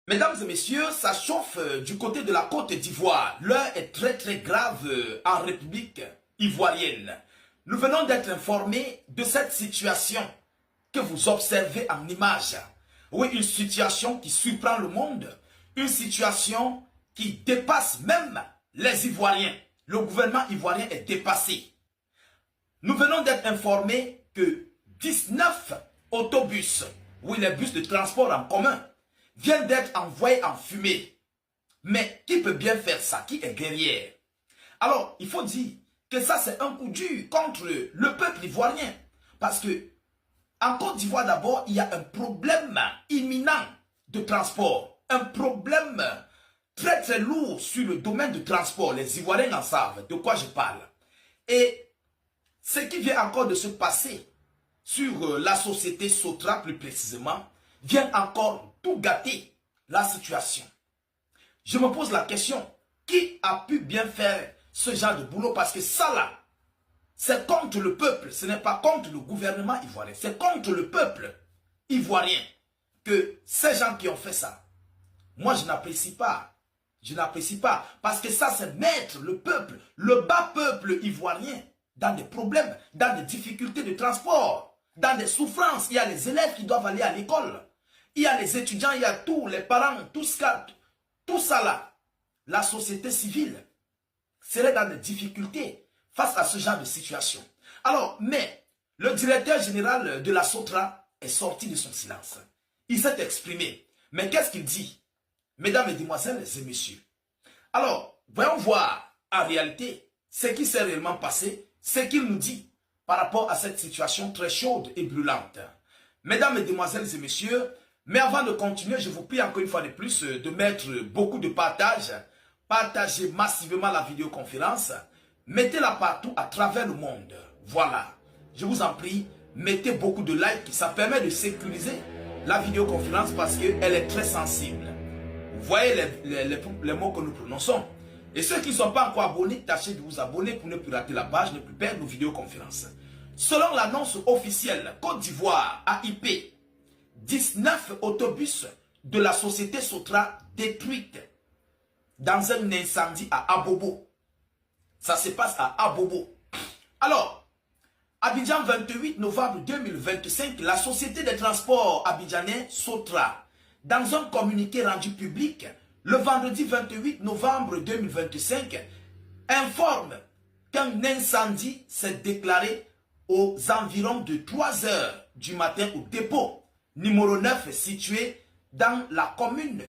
Mesdames et messieurs, ça chauffe du côté de la Côte d'Ivoire. L'heure est très grave en République ivoirienne. Nous venons d'être informés de cette situation que vous observez en image. Oui, une situation qui surprend le monde. Une situation qui dépasse même les Ivoiriens. Le gouvernement ivoirien est dépassé. Nous venons d'être informés que 19 autobus, oui, les bus de transport en commun, viennent d'être envoyés en fumée. Mais qui peut bien faire ça? Qui est derrière? Alors, il faut dire que ça, c'est un coup dur contre le peuple ivoirien. Parce que, en Côte d'Ivoire, d'abord, il y a un problème imminent de transport. Un problème très lourd sur le domaine du transport. Les Ivoiriens en savent de quoi je parle. Et ce qui vient encore de se passer sur la société Sotra, plus précisément, vient encore tout gâter la situation. Je me pose la question, qui a pu bien faire ce genre de boulot? Parce que ça là, c'est contre le peuple, ce n'est pas contre le gouvernement ivoirien, c'est contre le peuple ivoirien que ces gens qui ont fait ça. Moi je n'apprécie pas, parce que ça c'est mettre le peuple, le bas peuple ivoirien dans des problèmes, dans des difficultés de transport, dans des souffrances. Il y a les élèves qui doivent aller à l'école. Il y a les étudiants, il y a tous les parents, tout ça là. La société civile serait dans des difficultés face à ce genre de situation. Alors, mais le directeur général de la Sotra est sorti de son silence. Il s'est exprimé. Mais qu'est-ce qu'il dit? Mesdames, mesdemoiselles et messieurs. Alors, voyons voir en réalité ce qui s'est réellement passé, ce qu'il nous dit par rapport à cette situation très chaude et brûlante. Mesdames, mesdemoiselles et messieurs, mais avant de continuer, je vous prie encore une fois de plus de mettre beaucoup de partage. Partagez massivement la vidéoconférence. Mettez-la partout à travers le monde. Voilà. Je vous en prie, mettez beaucoup de likes. Ça permet de sécuriser la vidéoconférence parce qu'elle est très sensible. Vous voyez les mots que nous prononçons. Et ceux qui ne sont pas encore abonnés, tâchez de vous abonner pour ne plus rater la page, ne plus perdre nos vidéoconférences. Selon l'annonce officielle, Côte d'Ivoire AIP, 19 autobus de la société Sotra détruites dans un incendie à Abobo. Ça se passe à Abobo. Alors, Abidjan 28 novembre 2025, la société de transport abidjanais Sotra, dans un communiqué rendu public le vendredi 28 novembre 2025, informe qu'un incendie s'est déclaré aux environs de 3 heures du matin au dépôt numéro 9 situé dans la commune